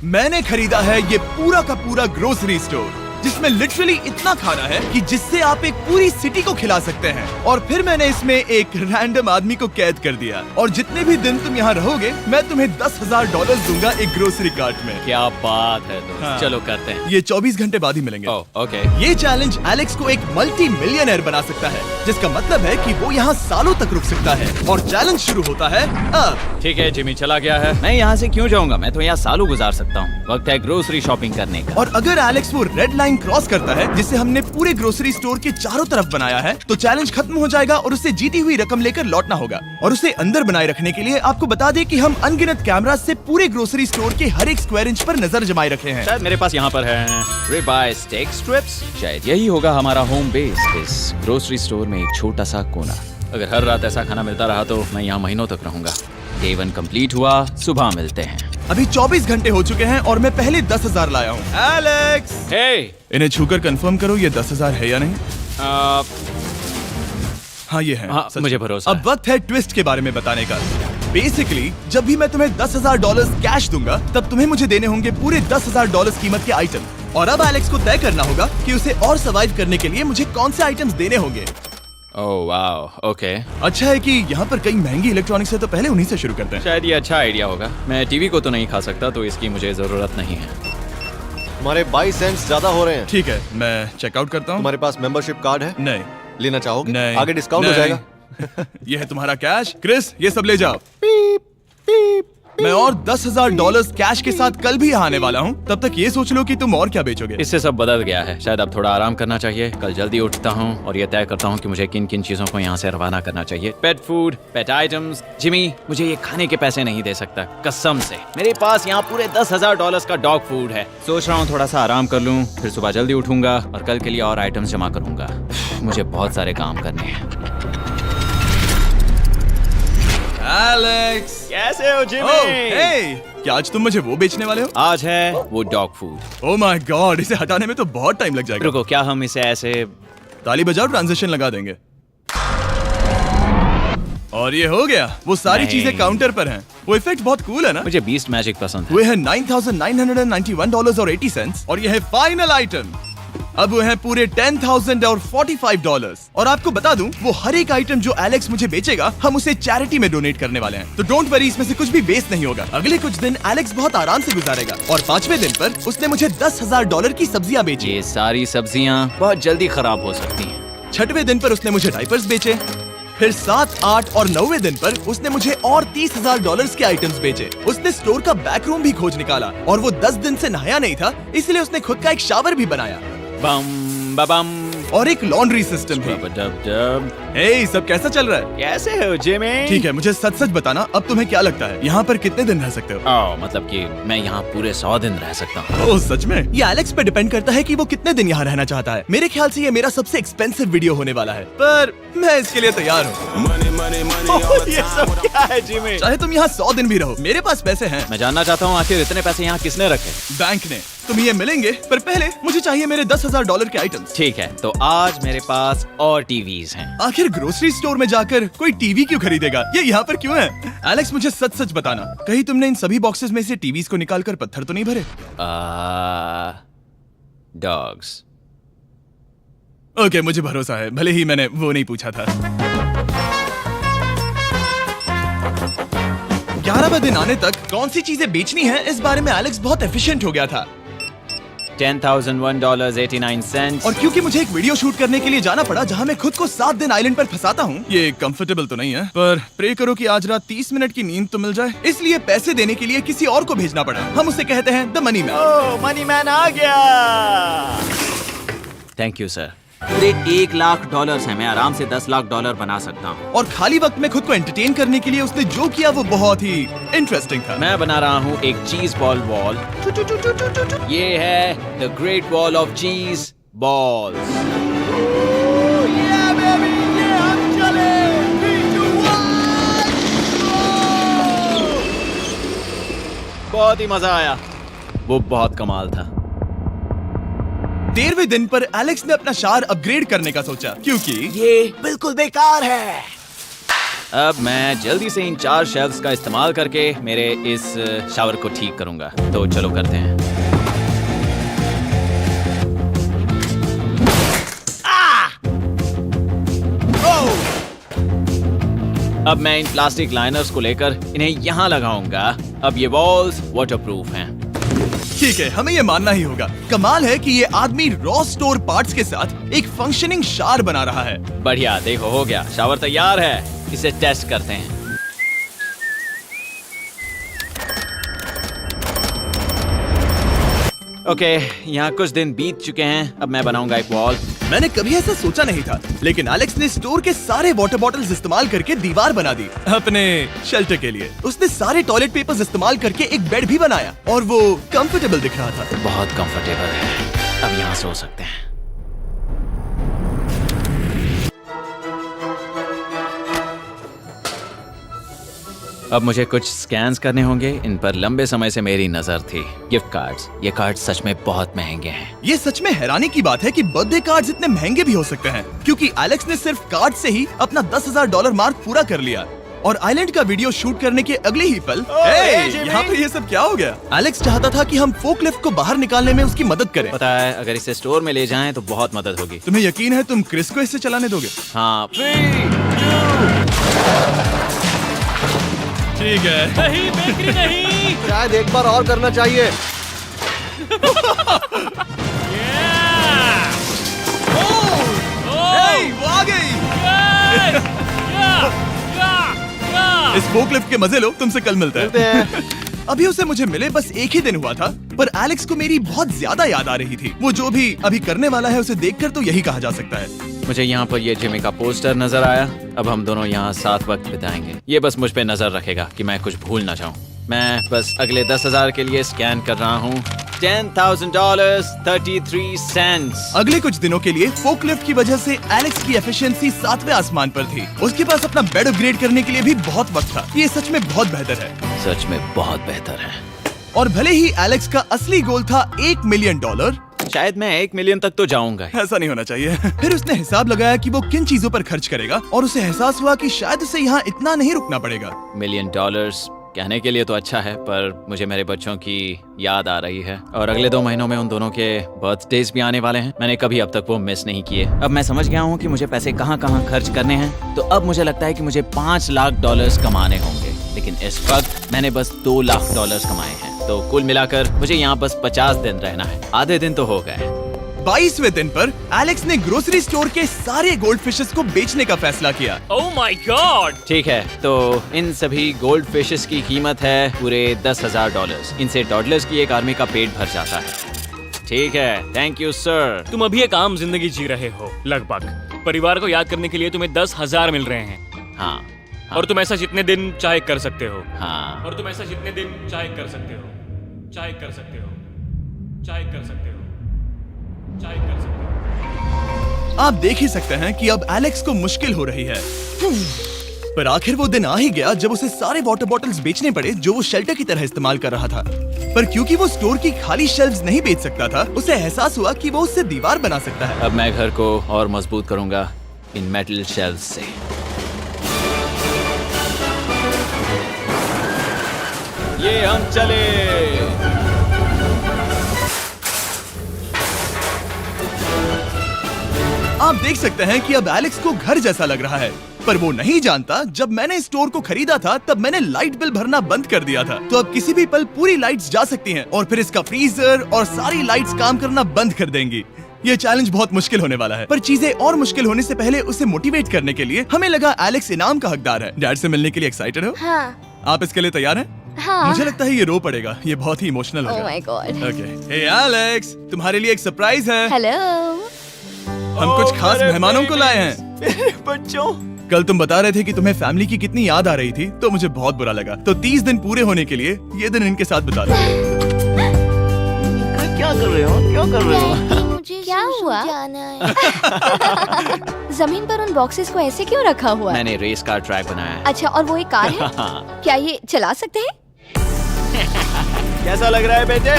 मैंने खरीदा है ये पूरा का पूरा ग्रोसरी स्टोर जिसमें लिटरली इतना खाना है कि जिससे आप एक पूरी सिटी को खिला सकते हैं। और फिर मैंने इसमें एक रैंडम आदमी को कैद कर दिया और जितने भी दिन तुम यहाँ रहोगे मैं तुम्हें $10,000 दूंगा एक ग्रोसरी कार्ट में। क्या बात है दोस्त। हाँ। चलो करते हैं। ये 24 घंटे बाद ही मिलेंगे। ओके। ये चैलेंज एलेक्स को एक मल्टी मिलियनर बना सकता है, जिसका मतलब है कि वो यहाँ सालों तक रुक सकता है। और चैलेंज शुरू होता है अब। ठीक है, जिमी चला गया है। मैं यहाँ से क्यों जाऊँगा, मैं तो यहाँ सालों गुजार सकता हूँ। वक्त है ग्रोसरी शॉपिंग करने का। और अगर एलेक्स वो रेड लाइन क्रॉस करता है जिसे हमने पूरे ग्रोसरी स्टोर के चारों तरफ बनाया है, तो चैलेंज खत्म हो जाएगा और उसे जीती हुई रकम लेकर लौटना होगा। और उसे अंदर बनाए रखने के लिए आपको बता दें कि हम अनगिनत कैमरा से पूरे ग्रोसरी स्टोर के हर एक स्क्वायर इंच पर नजर जमाए रखे हैं। शायद मेरे पास यहाँ पर है रिबाई स्टेक स्ट्रिप्स। शायद यही होगा हमारा होम बेस इस ग्रोसरी स्टोर में, एक छोटा सा कोना। अगर हर रात ऐसा खाना मिलता रहा तो मैं यहाँ महीनों तक रहूंगा। डे 1 कंप्लीट हुआ, सुबह मिलते हैं। अभी 24 घंटे हो चुके हैं और मैं पहले 10,000 लाया हूँ। एलेक्स, हे, इन्हें छूकर कंफर्म करो ये 10,000 है या नहीं। हाँ ये है। हाँ, सच मुझे में। भरोसा अब वक्त है ट्विस्ट के बारे में बताने का। बेसिकली जब भी मैं तुम्हें $10,000 कैश दूंगा तब तुम्हें मुझे देने होंगे पूरे $10,000 कीमत के आइटम। और अब एलेक्स को तय करना होगा कि उसे और सर्वाइव करने के लिए मुझे कौन से आइटम्स देने होंगे। Oh wow, okay. अच्छा है कि यहाँ पर कई महंगी इलेक्ट्रॉनिक्स है, तो पहले उन्हीं से शुरू करते हैं। शायद ये अच्छा आइडिया होगा। मैं टीवी को तो नहीं खा सकता, तो इसकी मुझे जरूरत नहीं है। हमारे 22 सेंट्स ज्यादा हो रहे हैं। ठीक है, मैं चेकआउट करता हूँ। तुम्हारे पास मेंबरशिप कार्ड है? नहीं। लेना चाहोगे? नहीं। आगे डिस्काउंट हो नहीं। जाएगा। ये है तुम्हारा कैश। क्रिस, ये सब ले जाओ। मैं और $10,000 कैश के साथ कल भी यहाँ आने वाला हूँ। तब तक ये सोच लो कि तुम और क्या बेचोगे। इससे सब बदल गया है। शायद अब थोड़ा आराम करना चाहिए। कल जल्दी उठता हूँ और ये तय करता हूँ कि मुझे किन किन चीजों को यहाँ से रवाना करना चाहिए। पेट फूड, पेट आइटम्स। जिमी, मुझे ये खाने के पैसे नहीं दे सकता, कसम से। मेरे पास यहाँ पूरे $10,000 का डॉग फूड है। सोच रहा हूँ थोड़ा सा आराम कर लूँ, फिर सुबह जल्दी उठूंगा और कल के लिए और आइटम्स जमा करूंगा। मुझे बहुत सारे काम करने हैं। एलेक्स, कैसे हो जिमी? ओह, हे, क्या आज तुम मुझे वो बेचने वाले हो? आज है वो dog food. Oh my God, इसे हटाने में तो बहुत टाइम लग जाएगा। रुको, क्या हम इसे ऐसे? ताली बजाओ, ट्रांजिशन लगा देंगे। और ये हो गया। वो सारी नहीं। चीजें काउंटर पर हैं। वो इफेक्ट बहुत कूल है ना। मुझे बीस्ट मैजिक पसंद है। वो है $9,991.80 और ये है फाइनल आइटम। अब वो है पूरे $10,045 और आपको बता दूं, वो हर एक आइटम जो एलेक्स मुझे बेचेगा हम उसे चैरिटी में डोनेट करने वाले हैं। तो डोंट वरी, इसमें से कुछ भी वेस्ट नहीं होगा। अगले कुछ दिन एलेक्स बहुत आराम से गुजारेगा और 5वें दिन पर उसने मुझे $10,000 की सब्जियां बेची। ये सारी सब्जियां बहुत जल्दी खराब हो सकती हैं। 6वें दिन पर उसने मुझे डाइपर्स बेचे। फिर 7, 8 और 9वें दिन पर उसने मुझे और $30,000 के आइटम्स बेचे। उसने स्टोर का बैक रूम भी खोज निकाला और वो 10 दिन से नहाया नहीं था, इसलिए उसने खुद का एक शावर भी बनाया बम बम और एक लॉन्ड्री सिस्टम भी। डब। हे, सब कैसा चल रहा है? कैसे हो जिमी? ठीक है, मुझे सच सच बताना, अब तुम्हें क्या लगता है यहाँ पर कितने दिन रह सकते हो? मतलब कि मैं यहाँ पूरे 100 दिन रह सकता हूँ। ओह सच में? ये एलेक्स पे डिपेंड करता है कि वो कितने दिन यहाँ रहना चाहता है। मेरे ख्याल से ये मेरा सबसे एक्सपेंसिव वीडियो होने वाला है, पर मैं इसके लिए तैयार हूँ। ये सब क्या है जिमी? चाहे तुम यहाँ 100 दिन भी रहो, मेरे पास पैसे हैं। मैं जानना चाहता हूँ आखिर इतने पैसे यहाँ किसने रखे? बैंक ने। तुम्हें ये मिलेंगे, पर पहले मुझे चाहिए मेरे $10,000 के आइटम्स। ठीक है, तो आज मेरे पास और टीवीज हैं। आखिर ग्रोसरी स्टोर में जाकर कोई टीवी क्यों खरीदेगा? ये यहाँ पर क्यों है? एलेक्स, मुझे सच सच बताना, कहीं तुमने इन सभी बॉक्सेस में से टीवीज को निकालकर पत्थर तो नहीं भरे? डॉग्स। ओके, मुझे भरोसा है, भले ही मैंने वो नहीं पूछा था। 11वें दिन आने तक कौन सी चीजें बेचनी है, इस बारे में एलेक्स बहुत एफिशिएंट हो गया था। $10,001.89। और क्योंकि मुझे एक वीडियो शूट करने के लिए जाना पड़ा जहां मैं खुद को 7 दिन आइलैंड पर फंसाता हूं, ये कंफर्टेबल तो नहीं है, पर प्रे करो कि आज रात 30 मिनट की नींद तो मिल जाए। इसलिए पैसे देने के लिए किसी और को भेजना पड़ा। हम उसे कहते हैं the money man. Oh, money man आ गया। Thank you sir. पूरे $1,00,000 है। मैं आराम से $10,00,000 बना सकता हूँ। और खाली वक्त में खुद को एंटरटेन करने के लिए उसने जो किया वो बहुत ही इंटरेस्टिंग था। मैं बना रहा हूँ एक चीज बॉल वॉल। ये है द ग्रेट वॉल ऑफ चीज बॉल्स। बहुत ही मजा आया। वो बहुत कमाल था। 13वें दिन पर एलेक्स ने अपना शार अपग्रेड करने का सोचा, क्योंकि ये बिल्कुल बेकार है। अब मैं जल्दी से इन 4 शेल्फ्स का इस्तेमाल करके मेरे इस शावर को ठीक करूंगा। तो चलो करते हैं। अब मैं इन प्लास्टिक लाइनर्स को लेकर इन्हें यहाँ लगाऊंगा। अब ये वॉल्स वाटरप्रूफ हैं। ठीक है, हमें ये मानना ही होगा। कमाल है कि ये आदमी रॉ स्टोर पार्ट्स के साथ एक फंक्शनिंग शावर बना रहा है। बढ़िया, देखो हो गया, शावर तैयार है। इसे टेस्ट करते हैं। ओके, यहाँ कुछ दिन बीत चुके हैं। अब मैं बनाऊंगा एक वॉल। मैंने कभी ऐसा सोचा नहीं था, लेकिन एलेक्स ने स्टोर के सारे वाटर बॉटल्स इस्तेमाल करके दीवार बना दी अपने शेल्टर के लिए। उसने सारे टॉयलेट पेपर्स इस्तेमाल करके एक बेड भी बनाया और वो कंफर्टेबल दिख रहा था। बहुत कंफर्टेबल है। अब यहाँ सो सकते हैं। अब मुझे कुछ स्कैन्स करने होंगे। इन पर लंबे समय से मेरी नजर थी। Gift cards. ये कार्ड सच में बहुत महंगे हैं। ये सच में हैरानी की बात है कि बर्थडे कार्ड्स इतने महंगे भी हो सकते हैं, क्योंकि एलेक्स ने सिर्फ कार्ड से ही अपना $10,000 मार्क पूरा कर लिया। और आइलैंड का वीडियो शूट करने के अगले ही पल यहाँ पे ये सब क्या हो गया? एलेक्स चाहता था कि हम फोकलिफ्ट को बाहर निकालने में उसकी मदद करें। पता है, अगर इसे स्टोर में ले जाएं तो बहुत मदद होगी। तुम्हें यकीन है तुम क्रिस को इससे चलाने दोगे? हाँ। ठीक है। नहीं बेकरी नहीं। शायद एक बार और करना चाहिए। वो आ गई। इस फोकलिफ्ट के मजे लो, तुमसे कल मिलते हैं। अभी उसे मुझे मिले बस एक ही दिन हुआ था, पर एलेक्स को मेरी बहुत ज्यादा याद आ रही थी। वो जो भी अभी करने वाला है उसे देखकर तो यही कहा जा सकता है। मुझे यहाँ पर ये जिमी का पोस्टर नजर आया। अब हम दोनों यहाँ साथ वक्त बिताएंगे। ये बस मुझ पे नजर रखेगा कि मैं कुछ भूल ना जाऊँ। मैं बस अगले 10,000 के लिए स्कैन कर रहा हूँ। $10,000 33 सेंट्स। अगले कुछ दिनों के लिए फोकलिफ्ट की वजह से एलेक्स की एफिशिएंसी 7वें आसमान पर थी। उसके पास अपना बेड अपग्रेड करने के लिए भी बहुत वक्त था। ये सच में बहुत बेहतर है। सच में बहुत बेहतर है। और भले ही एलेक्स का असली गोल था $1 मिलियन, शायद मैं 1 मिलियन तक तो जाऊंगा। ऐसा नहीं होना चाहिए। फिर उसने हिसाब लगाया कि वो किन चीजों पर खर्च करेगा और उसे एहसास हुआ कि शायद उसे यहाँ इतना नहीं रुकना पड़ेगा। $1 मिलियन कहने के लिए तो अच्छा है, पर मुझे मेरे बच्चों की याद आ रही है। और अगले 2 महीनों में उन दोनों के बर्थडेज भी आने वाले हैं। मैंने कभी अब तक वो मिस नहीं किए। अब मैं समझ गया हूँ कि मुझे पैसे कहाँ कहाँ खर्च करने हैं। तो अब मुझे लगता है कि मुझे $5 लाख कमाने होंगे। लेकिन इस वक्त मैंने बस $2 लाख कमाए हैं। तो कुल मिलाकर मुझे यहाँ बस 50 दिन रहना है। आधे दिन तो हो गए। 22वें दिन पर एलेक्स ने ग्रोसरी स्टोर के सारे गोल्ड फिशेस को बेचने का फैसला किया। Oh my God. ठीक है, तो इन सभी गोल्ड फिशेस की कीमत है पूरे $10,000। इनसे टॉडलर्स की एक आर्मी का पेट भर जाता है। ठीक है, थैंक यू सर। तुम अभी एक आम जिंदगी जी रहे हो लगभग। परिवार को याद करने के लिए तुम्हें 10,000 मिल रहे हैं। हाँ। और तुम ऐसा जितने दिन चाहे कर सकते हो। हाँ। और तुम ऐसा जितने दिन चाहे कर सकते हो। चाहे कर सकते हो। चाहे कर सकते हो। चाहे कर सकते हो। आप देख ही सकते हैं कि अब एलेक्स को मुश्किल हो रही है। पर आखिर वो दिन आ ही गया जब उसे सारे वाटर बॉटल्स बेचने पड़े जो वो शेल्टर की तरह इस्तेमाल कर रहा था। पर क्योंकि वो स्टोर की खाली शेल्फ्स नहीं बेच सकता था, उसे एहसास हुआ कि वो उससे दीवार बना सकता है। अब मैं घर को और मजबूत करूंगा इन मेटल शेल्फ्स से। ये हम चले। आप देख सकते हैं कि अब एलेक्स को घर जैसा लग रहा है, पर वो नहीं जानता जब मैंने स्टोर को खरीदा था तब मैंने लाइट बिल भरना बंद कर दिया था। तो अब किसी भी पल पूरी लाइट्स जा सकती हैं और फिर इसका फ्रीजर और सारी लाइट्स काम करना बंद कर देंगी। ये चैलेंज बहुत मुश्किल होने वाला है, पर चीजें और मुश्किल होने से पहले उसे मोटिवेट करने के लिए हमें लगा एलेक्स इनाम का हकदार है। डैड से मिलने के लिए एक्साइटेड हो? हाँ। आप इसके लिए तैयार हैं? हाँ। मुझे लगता है ये रो पड़ेगा। ये बहुत ही इमोशनल Oh होगा। my God. Okay, hey Alex, तुम्हारे लिए एक सरप्राइज है। हेलो। हम कुछ खास मेहमानों को लाए हैं। बच्चों, कल तुम बता रहे थे कि तुम्हें फैमिली की कितनी याद आ रही थी, तो मुझे बहुत बुरा लगा। तो 30 दिन पूरे होने के लिए ये दिन इनके साथ बिता दो। क्या कर रहे हो? क्या कर रहे हो? मुझे क्या हुआ? जमीन पर उन बॉक्सेस को ऐसे क्यों रखा हुआ है? मैंने रेस कार ट्रैक बनाया है। अच्छा, और वो एक कार है? क्या ये चला सकते हैं? कैसा लग रहा है बेटे?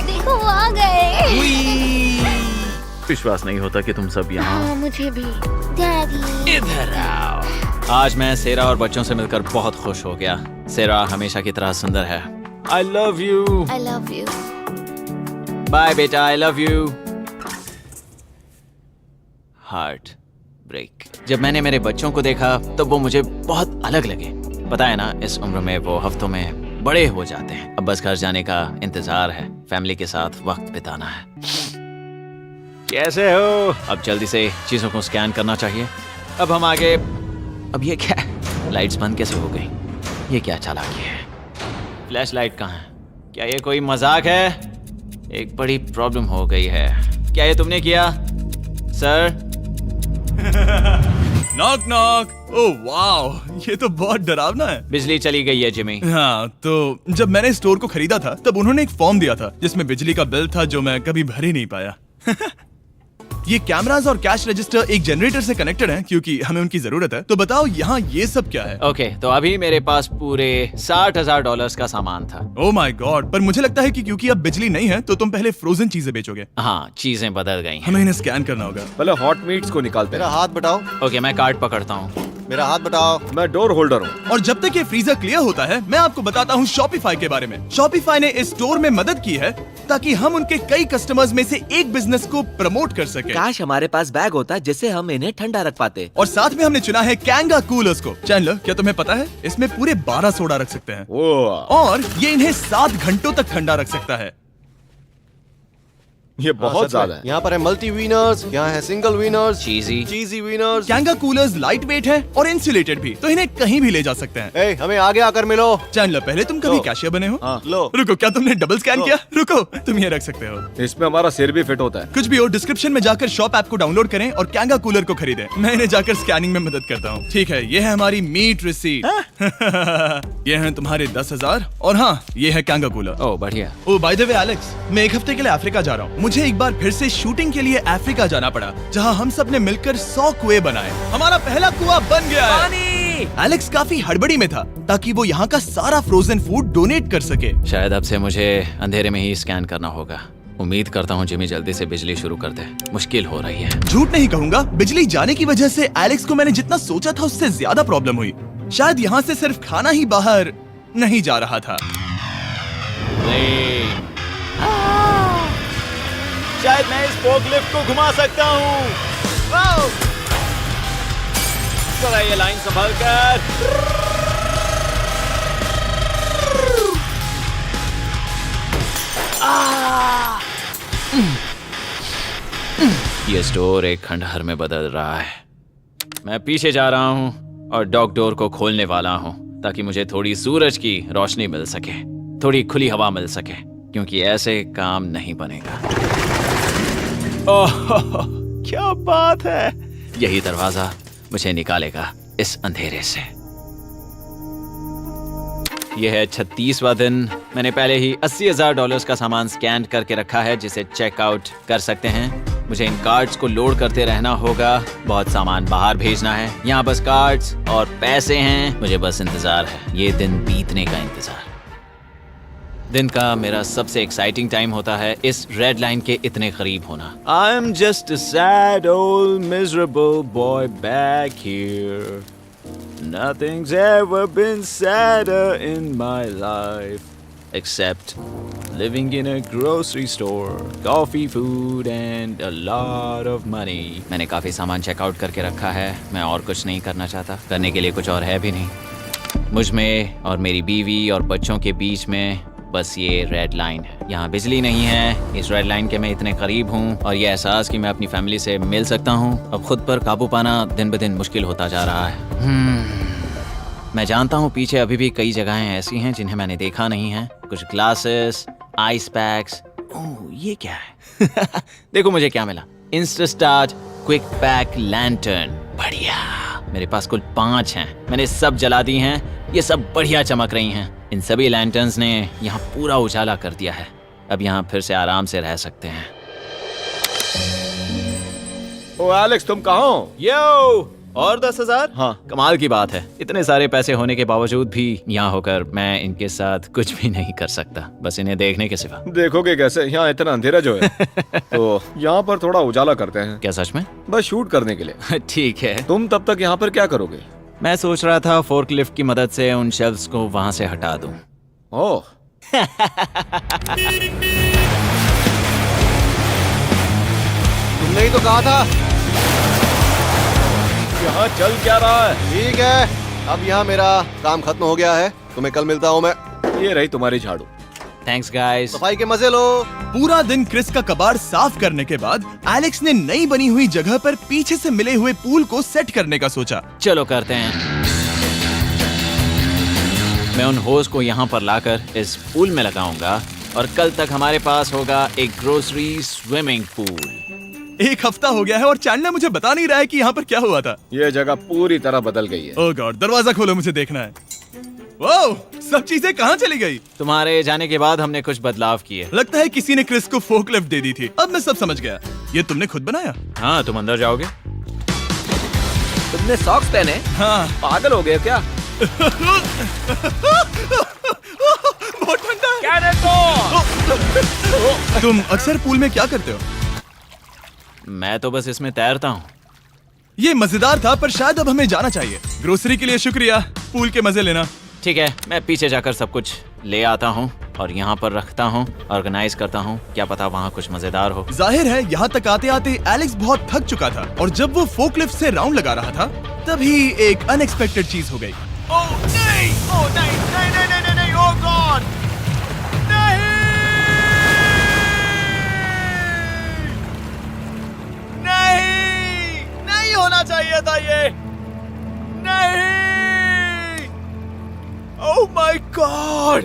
देखो वो आ गए। विश्वास नहीं होता कि तुम सब यहाँ। हाँ, मुझे भी। डैडी। इधर आओ। आज मैं सेरा और बच्चों से मिलकर बहुत खुश हो गया। सेरा हमेशा की तरह सुंदर है। I love you। I love you। Bye बेटा, I love you। Heartbreak. जब मैंने मेरे बच्चों को देखा तब वो मुझे बहुत अलग लगे। पता है ना, इस उम्र में वो हफ्तों में बड़े हो जाते हैं। अब बस घर जाने का इंतजार है, फैमिली के साथ वक्त बिताना है। कैसे हो? अब जल्दी से चीजों को स्कैन करना चाहिए। अब हम आगे। अब ये क्या है? लाइट्स बंद कैसे हो गई? ये क्या चालाकी है? फ्लैश लाइट कहाँ है? क्या ये कोई मजाक है? एक बड़ी प्रॉब्लम हो गई है। क्या ये तुमने किया, sir? Knock knock. Oh wow, ये तो बहुत डरावना है। बिजली चली गई है जिमी। हाँ, तो जब मैंने स्टोर को खरीदा था तब उन्होंने एक फॉर्म दिया था जिसमें बिजली का बिल था जो मैं कभी भर ही नहीं पाया। ये कैमरास और कैश रजिस्टर एक जनरेटर से कनेक्टेड हैं क्योंकि हमें उनकी जरूरत है। तो बताओ यहाँ ये सब क्या है? ओके, तो अभी मेरे पास पूरे $60,000 का सामान था। ओह माय गॉड, पर मुझे लगता है कि क्योंकि अब बिजली नहीं है तो तुम पहले फ्रोजन चीजें बेचोगे। हाँ, चीजें बदल गई हैं। हमें इन्हें स्कैन करना होगा। पहले हॉट मीट्स को निकालते मेरा हैं। हाथ बटाओ। ओके, मैं कार्ड पकड़ता हूँ। मेरा हाथ बटाओ। मैं डोर होल्डर हूँ। और जब तक ये फ्रीजर क्लियर होता है मैं आपको बताता हूँ शॉपिफाई के बारे में। शॉपिफाई ने इस स्टोर में मदद की है ताकि हम उनके कई कस्टमर्स में से एक बिजनेस को प्रमोट कर सके। काश हमारे पास बैग होता जिससे हम इन्हें ठंडा रख पाते। और साथ में हमने चुना है कैंगा कूलर्स को। चैनलर, क्या तुम्हें पता है इसमें पूरे 12 सोडा रख सकते हैं और ये इन्हें 7 घंटों तक ठंडा रख सकता है। ये बहुत ज्यादा है। यहाँ पर है मल्टी विनर्स, यहाँ है single winners, cheesy. Cheesy winners. कैंगा कूलर्स लाइट वेट है और इंसुलेटेड भी, तो इन्हें कहीं भी ले जा सकते हैं। ए, हमें आगे आकर मिलो। चैनलर, पहले तुम कभी लो। कैशियर बने हो? लो। रुको, क्या तुमने डबल स्कैन लो। किया? रुको, तुम ये रख सकते हो। इसमें हमारा सिर भी फिट होता है। कुछ भी हो, डिस्क्रिप्शन में जाकर शॉप ऐप को डाउनलोड करें और कैंगा कूलर को खरीदें। मैं इन्हें जाकर स्कैनिंग में मदद करता हूँ। ठीक है, ये है हमारी मीट रिसीट। ये है तुम्हारे 10,000 और हाँ, ये है कैंगा कूलर। ओह बढ़िया। ओ बाय द वे एलेक्स, मैं एक हफ्ते के लिए अफ्रीका जा रहा हूँ। मुझे एक बार फिर से शूटिंग के लिए अफ्रीका जाना पड़ा, जहाँ हम सब ने मिलकर 100 कुएं बनाए। हमारा पहला कुआं बन गया है। एलेक्स काफी हड़बड़ी में था ताकि वो यहाँ का सारा फ्रोजन फूड डोनेट कर सके। शायद अब से मुझे अंधेरे में ही स्कैन करना होगा। उम्मीद करता हूँ जिमी जल्दी से बिजली शुरू कर दे। मुश्किल हो रही है। झूठ नहीं कहूंगा, बिजली जाने की वजह से एलेक्स को मैंने जितना सोचा था उससे ज्यादा प्रॉब्लम हुई। शायद यहाँ से सिर्फ खाना ही बाहर नहीं जा रहा था। शायद मैं इस फोकलिफ्ट को घुमा सकता हूँ। चला ये लाइन संभाल कर। ये स्टोर एक खंडहर में बदल रहा है। मैं पीछे जा रहा हूँ और डॉग डोर को खोलने वाला हूँ ताकि मुझे थोड़ी सूरज की रोशनी मिल सके, थोड़ी खुली हवा मिल सके, क्योंकि ऐसे काम नहीं बनेगा। ओह क्या बात है! यही दरवाजा मुझे निकालेगा इस अंधेरे से। यह है 36वां दिन। मैंने पहले ही $80,000 का सामान स्कैन करके रखा है जिसे चेकआउट कर सकते हैं। मुझे इन कार्ड्स को लोड करते रहना होगा। बहुत सामान बाहर भेजना है। यहाँ बस कार्ड्स और पैसे हैं। मुझे बस इंतजार है, ये दिन बीतने का इंतजार। दिन का मेरा सबसे एक्साइटिंग टाइम होता है इस रेड लाइन के इतने करीब होना। I am just a sad old miserable boy back here. Nothing's ever been sadder in my life except living in a grocery store, coffee, food and a lot of money. मैंने काफी सामान checkout करके रखा है। मैं और कुछ नहीं करना चाहता। करने के लिए कुछ और है भी नहीं। मुझ में और मेरी बीवी और बच्चों के बीच में बस ये रेड लाइन है। यहाँ बिजली नहीं है। इस रेड लाइन के मैं इतने करीब हूँ और ये एहसास कि मैं अपनी फैमिली से मिल सकता हूँ अब खुद पर काबू पाना दिन ब दिन मुश्किल होता जा रहा है। मैं जानता हूँ पीछे अभी भी कई जगहें ऐसी हैं जिन्हें मैंने देखा नहीं है। कुछ ग्लासेस, आइस पैक्स। ओह ये क्या है? देखो मुझे क्या मिला। इंस्टास्टार्ट क्विक पैक लैंटर्न। बढ़िया। मेरे पास कुल 5 हैं। मैंने सब जला दी हैं। ये सब बढ़िया चमक रही हैं। इन सभी लैंटर्न्स ने यहाँ पूरा उजाला कर दिया है। अब यहाँ फिर से आराम से रह सकते हैं। ओ एलेक्स, तुम कहाँ हो? यो और 10,000? हाँ। कमाल की बात है, इतने सारे पैसे होने के बावजूद भी यहाँ होकर मैं इनके साथ कुछ भी नहीं कर सकता, बस इन्हें देखने के सिवा। देखोगे कैसे, यहाँ इतना अंधेरा जो है। तो यहाँ पर थोड़ा उजाला करते हैं, क्या सच में? बस शूट करने के लिए। ठीक है। तुम तब तक यहाँ पर क्या करोगे? मैं सोच रहा था फोर्कलिफ्ट की मदद से उन शेल्फ्स को वहां से हटा दूं। ओह, तुमने ही तो कहा था। यहाँ चल क्या रहा है? ठीक है, अब यहाँ मेरा काम खत्म हो गया है। तुम्हें कल मिलता हूँ मैं। ये रही तुम्हारी झाड़ू। Thanks guys. सफाई के मजे लो। पूरा दिन क्रिस का कबाड़ साफ करने के बाद एलेक्स ने नई बनी हुई जगह पर पीछे से मिले हुए पूल को सेट करने का सोचा। चलो करते हैं। मैं उन होज को यहाँ पर लाकर इस पूल में लगाऊंगा और कल तक हमारे पास होगा एक ग्रोसरी स्विमिंग पूल। 1 हफ्ता हो गया है और चैंडलर मुझे बता नहीं रहा है कि यहाँ पर क्या हुआ था। ये जगह पूरी तरह बदल गई है। ओह गॉड, दरवाजा खोलो, मुझे देखना है। वाओ, सब चीजें कहाँ चली गई? तुम्हारे जाने के बाद हमने कुछ बदलाव किए। लगता है किसी ने क्रिस को फोर्कलिफ्ट दे दी थी। अब मैं सब समझ गया। ये तुमने खुद बनाया? हाँ, तुम अंदर जाओगे? तुमने सॉक्स पहने? हाँ। पागल हो गए क्या? बहुत ठंडा है। तुम अक्सर पूल में क्या करते हो? मैं तो बस इसमें तैरता हूँ। ये मजेदार था, पर शायद अब हमें जाना चाहिए। ग्रोसरी के लिए शुक्रिया, पूल के मजे लेना। ठीक है, मैं पीछे जाकर सब कुछ ले आता हूँ और यहाँ पर रखता हूँ, ऑर्गेनाइज करता हूँ। क्या पता वहाँ कुछ मजेदार हो। जाहिर है यहाँ तक आते आते एलेक्स बहुत थक चुका था और जब वो फोर्कलिफ्ट से राउंड लगा रहा था तभी एक अनएक्सपेक्टेड चीज हो गई। ओह नहीं, ओह नहीं, नहीं, नहीं, नहीं, नहीं, नहीं, ओह गॉड, नहीं, नहीं, नहीं होना चाहिए था ये, नहीं, ओह माय गॉड।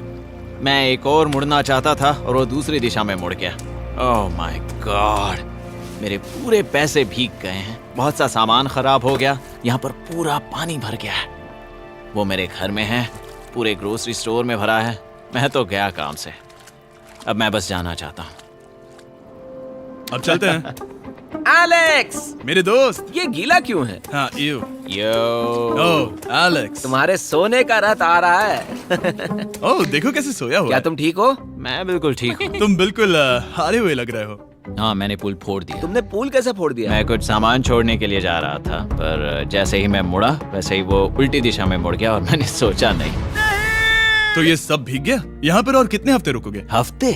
मैं एक और मुड़ना चाहता था और वो दूसरी दिशा में मुड़ गया। ओह माय गॉड, मेरे पूरे पैसे भीग गए हैं। बहुत सा सामान खराब हो गया। यहाँ पर पूरा पानी भर गया है। वो मेरे घर में है, पूरे ग्रोसरी स्टोर में भरा है। मैं तो गया काम से। अब मैं बस जाना चाहता हूँ। अब चलते हैं। एलेक्स, मेरे दोस्त। ये गीला क्यों है? हाँ, यू। Yo, oh Alex. तुम्हारे सोने का रथ आ रहा है। ओह देखो कैसे सोया हुआ क्या है। तुम ठीक हो? मैं बिल्कुल ठीक हूँ। तुम बिल्कुल हारे हुए लग रहे हो। हाँ, मैंने पुल फोड़ दिया। तुमने पूल कैसे फोड़ दिया? मैं कुछ सामान छोड़ने के लिए जा रहा था, पर जैसे ही मैं मुड़ा वैसे ही वो उल्टी दिशा में मुड़ गया और मैंने सोचा नहीं। तो ये सब भीग गया। यहाँ पर और कितने हफ्ते रुकोगे? हफ्ते?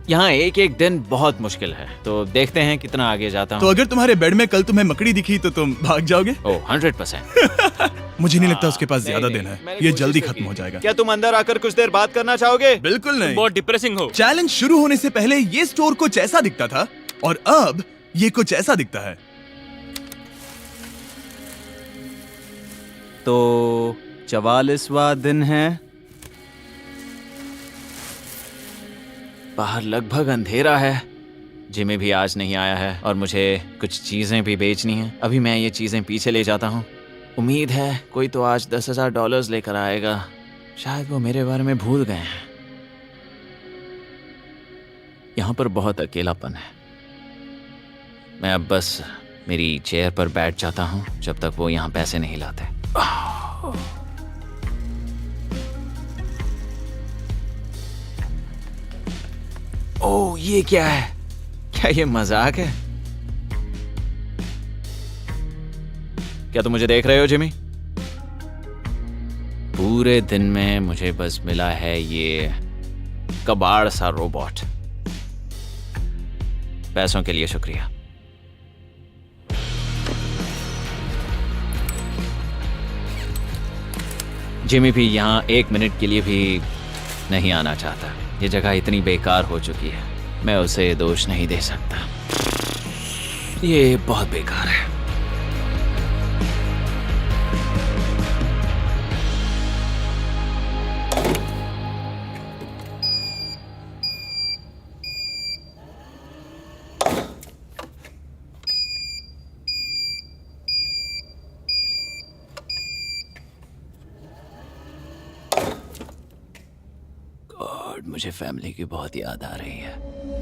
यहाँ एक एक दिन बहुत मुश्किल है, तो देखते हैं कितना आगे जाता तो हूँ। अगर तुम्हारे बेड में कल तुम्हें मकड़ी दिखी तो तुम भाग जाओगे? ओह 100%। मुझे नहीं लगता उसके पास ज्यादा नहीं, दिन है। मैंने ये कोशिश जल्दी तो खत्म की। हो जाएगा। क्या तुम अंदर आकर कुछ देर बात करना चाहोगे? बिल्कुल नहीं। बहुत डिप्रेसिंग हो। चैलेंज शुरू होने से पहले ये स्टोर कुछ ऐसा दिखता था और अब ये कुछ ऐसा दिखता है। तो 44वां दिन है। बाहर लगभग अंधेरा है। जिमी भी आज नहीं आया है और मुझे कुछ चीजें भी बेचनी हैं। अभी मैं ये चीजें पीछे ले जाता हूँ। उम्मीद है कोई तो आज $10,000 लेकर आएगा। शायद वो मेरे बारे में भूल गए हैं। यहाँ पर बहुत अकेलापन है। मैं अब बस मेरी चेयर पर बैठ जाता हूँ जब तक वो यहाँ पैसे नहीं लाते। ओह, ये क्या है? क्या ये मजाक है? क्या तुम मुझे देख रहे हो जिमी? पूरे दिन में मुझे बस मिला है ये कबाड़ सा रोबोट। पैसों के लिए शुक्रिया। जिमी भी यहाँ 1 मिनट के लिए भी नहीं आना चाहता। ये जगह इतनी बेकार हो चुकी है, मैं उसे दोष नहीं दे सकता। ये बहुत बेकार है। मुझे फैमिली की बहुत याद आ रही है।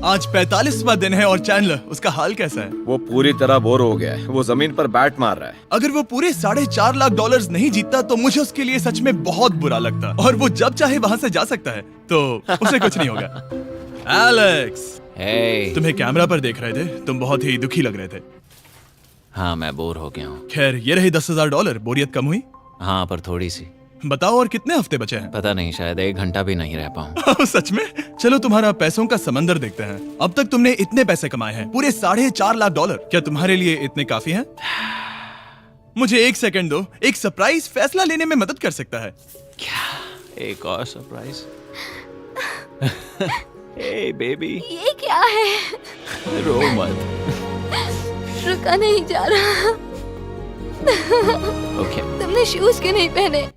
आज 45वां दिन है और चैंडलर, उसका हाल कैसा है? वो पूरी तरह बोर हो गया है। वो जमीन पर बैट मार रहा है। अगर वो पूरे $4.5 लाख नहीं जीतता तो मुझे उसके लिए सच में बहुत बुरा लगता, और वो जब चाहे वहाँ से जा सकता है, तो उसे कुछ नहीं होगा। एलेक्स, हे, तुम्हें कैमरा पर देख रहे थे, तुम बहुत ही दुखी लग रहे थे। हाँ मैं बोर हो गया हूँ। खैर, ये रही $10,000। बोरियत कम हुई? हाँ पर थोड़ी सी। बताओ, और कितने हफ्ते बचे हैं? पता नहीं, शायद 1 घंटा भी नहीं रह पाऊँ। सच में? चलो तुम्हारा पैसों का समंदर देखते हैं। अब तक तुमने इतने पैसे कमाए हैं, पूरे $4.5 लाख। क्या तुम्हारे लिए इतने काफी हैं? मुझे 1 सेकंड दो, एक सरप्राइज फैसला लेने में मदद कर सकता है। क्या? एक और सरप्राइज? हे बेबी, ये क्या है? रो मत। रुका नहीं जा रहा। ओके। तुमने शूज क्यों नहीं पहने?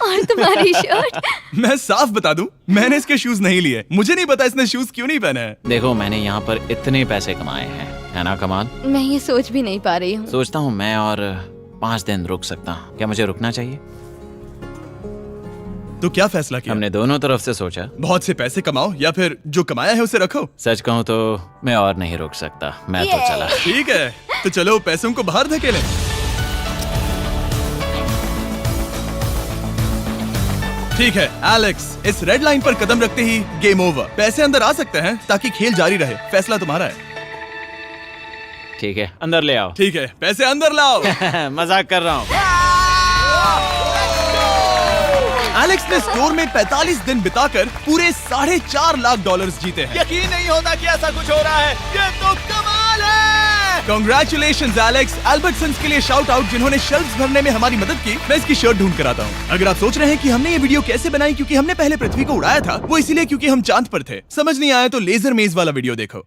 और तुम्हारी शर्ट? मैं साफ बता दूं, मैंने इसके शूज नहीं लिए। मुझे नहीं पता इसने शूज क्यों नहीं पहने हैं। देखो, मैंने यहाँ पर इतने पैसे कमाए हैं, है ना कमाल? मैं ये सोच भी नहीं पा रही हूँ। सोचता हूँ मैं और 5 दिन रुक सकता हूँ। क्या मुझे रुकना चाहिए? तो क्या फैसला किया? हमने दोनों तरफ से सोचा। बहुत से पैसे कमाओ या फिर जो कमाया है उसे रखो। सच कहूँ तो मैं और नहीं रुक सकता। मैं तो ये। चला। ठीक है, तो चलो पैसों को बाहर धकेलें। ठीक है एलेक्स, इस रेड लाइन पर कदम रखते ही गेम ओवर। पैसे अंदर आ सकते हैं ताकि खेल जारी रहे। फैसला तुम्हारा है। ठीक है, अंदर ले आओ। ठीक है, पैसे अंदर लाओ। मजाक कर रहा हूँ। एलेक्स ने स्टोर में 45 दिन बिताकर पूरे $4.5 लाख जीते हैं। यकीन नहीं होता कि ऐसा कुछ हो रहा है। ये तो कमाल है। Congratulations Alex. एल्बर्टसन्स के लिए शाउट आउट, जिन्होंने शेल्फ्स भरने में हमारी मदद की। मैं इसकी शर्ट ढूंढ कर आता हूँ। अगर आप सोच रहे हैं कि हमने ये वीडियो कैसे बनाई क्योंकि हमने पहले पृथ्वी को उड़ाया था, वो इसीलिए क्योंकि हम चांद पर थे। समझ नहीं आया तो लेजर मेज वाला वीडियो देखो।